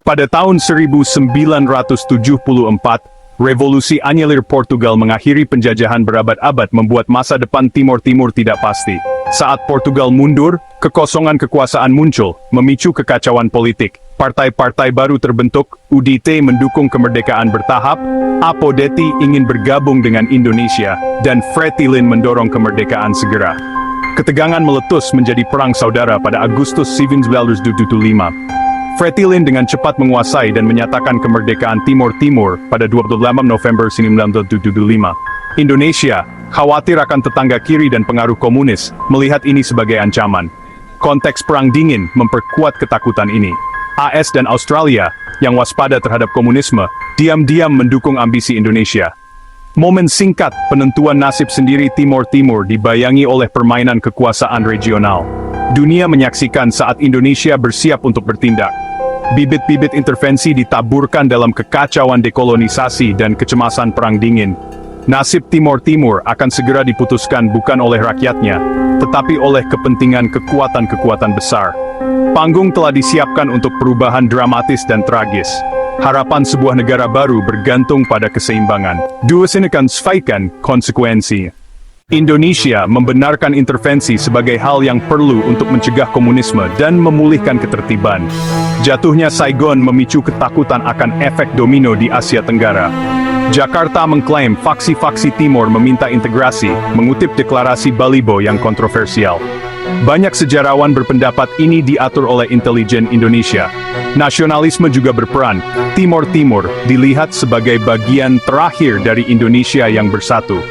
Pada tahun 1974, Revolusi Anyelir Portugal mengakhiri penjajahan berabad-abad membuat masa depan Timor Timur tidak pasti. Saat Portugal mundur, kekosongan kekuasaan muncul, memicu kekacauan politik. Partai-partai baru terbentuk, UDT mendukung kemerdekaan bertahap, APODETI ingin bergabung dengan Indonesia, dan Fretilin mendorong kemerdekaan segera. Ketegangan meletus menjadi perang saudara pada Agustus 1975. Fretilin dengan cepat menguasai dan menyatakan kemerdekaan Timor Timur pada 28 November 1975. Indonesia, khawatir akan tetangga kiri dan pengaruh komunis, melihat ini sebagai ancaman. Konteks Perang Dingin memperkuat ketakutan ini. AS dan Australia, yang waspada terhadap komunisme, diam-diam mendukung ambisi Indonesia. Momen singkat penentuan nasib sendiri Timor Timur dibayangi oleh permainan kekuasaan regional. Dunia menyaksikan saat Indonesia bersiap untuk bertindak. Bibit-bibit intervensi ditaburkan dalam kekacauan dekolonisasi dan kecemasan Perang Dingin. Nasib Timor Timur akan segera diputuskan bukan oleh rakyatnya, tetapi oleh kepentingan kekuatan-kekuatan besar. Panggung telah disiapkan untuk perubahan dramatis dan tragis. Harapan sebuah negara baru bergantung pada keseimbangan. Duasinkan konsekuensi. Indonesia membenarkan intervensi sebagai hal yang perlu untuk mencegah komunisme dan memulihkan ketertiban. Jatuhnya Saigon memicu ketakutan akan efek domino di Asia Tenggara. Jakarta mengklaim faksi-faksi Timor meminta integrasi, mengutip deklarasi Balibo yang kontroversial. Banyak sejarawan berpendapat ini diatur oleh intelijen Indonesia. Nasionalisme juga berperan. Timor Timur dilihat sebagai bagian terakhir dari Indonesia yang bersatu.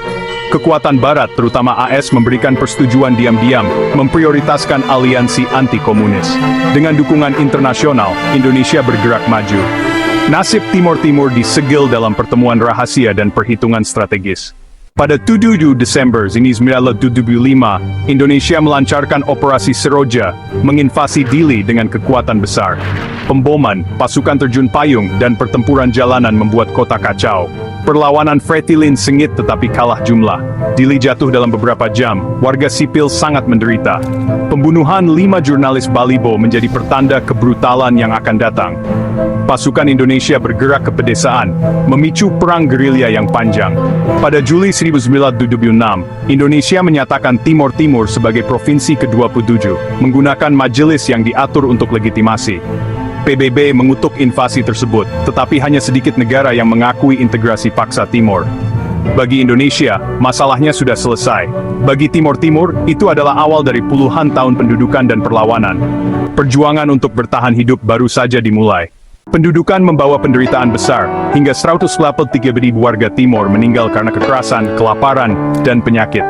Kekuatan Barat, terutama AS, memberikan persetujuan diam-diam, memprioritaskan aliansi anti-komunis. Dengan dukungan internasional, Indonesia bergerak maju. Nasib Timor Timur disegel dalam pertemuan rahasia dan perhitungan strategis. Pada 7 Desember 1975, Indonesia melancarkan Operasi Seroja, menginvasi Dili dengan kekuatan besar. Pemboman, pasukan terjun payung, dan pertempuran jalanan membuat kota kacau. Perlawanan Fretilin sengit tetapi kalah jumlah. Dili jatuh dalam beberapa jam, warga sipil sangat menderita. Pembunuhan 5 jurnalis Balibo menjadi pertanda kebrutalan yang akan datang. Pasukan Indonesia bergerak ke pedesaan, memicu perang gerilya yang panjang. Pada Juli 1976, Indonesia menyatakan Timor Timur sebagai provinsi ke-27, menggunakan majelis yang diatur untuk legitimasi. PBB mengutuk invasi tersebut, tetapi hanya sedikit negara yang mengakui integrasi paksa Timor. Bagi Indonesia, masalahnya sudah selesai. Bagi Timor Timur, itu adalah awal dari puluhan tahun pendudukan dan perlawanan. Perjuangan untuk bertahan hidup baru saja dimulai. Pendudukan membawa penderitaan besar, hingga 183.000 warga Timor meninggal karena kekerasan, kelaparan, dan penyakit.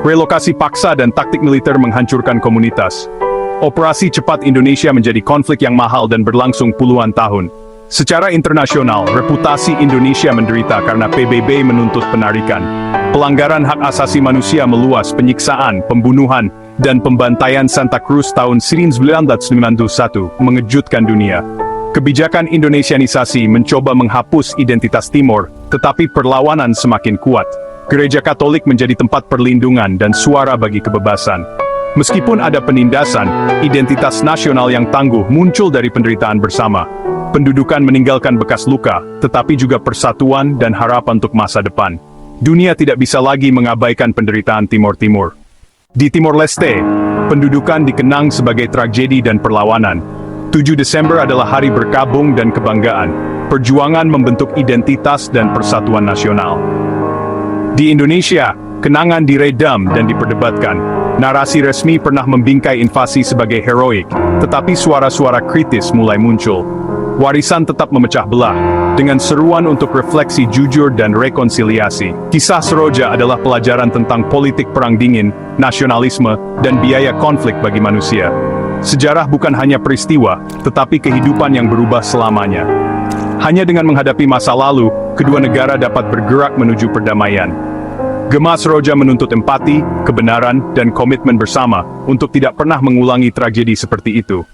Relokasi paksa dan taktik militer menghancurkan komunitas. Operasi cepat Indonesia menjadi konflik yang mahal dan berlangsung puluhan tahun. Secara internasional, reputasi Indonesia menderita karena PBB menuntut penarikan. Pelanggaran hak asasi manusia meluas, penyiksaan, pembunuhan, dan pembantaian Santa Cruz tahun 1991 mengejutkan dunia. Kebijakan Indonesianisasi mencoba menghapus identitas Timor, tetapi perlawanan semakin kuat. Gereja Katolik menjadi tempat perlindungan dan suara bagi kebebasan. Meskipun ada penindasan, identitas nasional yang tangguh muncul dari penderitaan bersama. Pendudukan meninggalkan bekas luka, tetapi juga persatuan dan harapan untuk masa depan. Dunia tidak bisa lagi mengabaikan penderitaan Timor Timur. Di Timor Leste, pendudukan dikenang sebagai tragedi dan perlawanan. 7 Desember adalah hari berkabung dan kebanggaan. Perjuangan membentuk identitas dan persatuan nasional. Di Indonesia, kenangan diredam dan diperdebatkan. Narasi resmi pernah membingkai invasi sebagai heroik, tetapi suara-suara kritis mulai muncul. Warisan tetap memecah belah, dengan seruan untuk refleksi jujur dan rekonsiliasi. Kisah Seroja adalah pelajaran tentang politik perang dingin, nasionalisme, dan biaya konflik bagi manusia. Sejarah bukan hanya peristiwa, tetapi kehidupan yang berubah selamanya. Hanya dengan menghadapi masa lalu, kedua negara dapat bergerak menuju perdamaian. Gema Seroja menuntut empati, kebenaran, dan komitmen bersama untuk tidak pernah mengulangi tragedi seperti itu.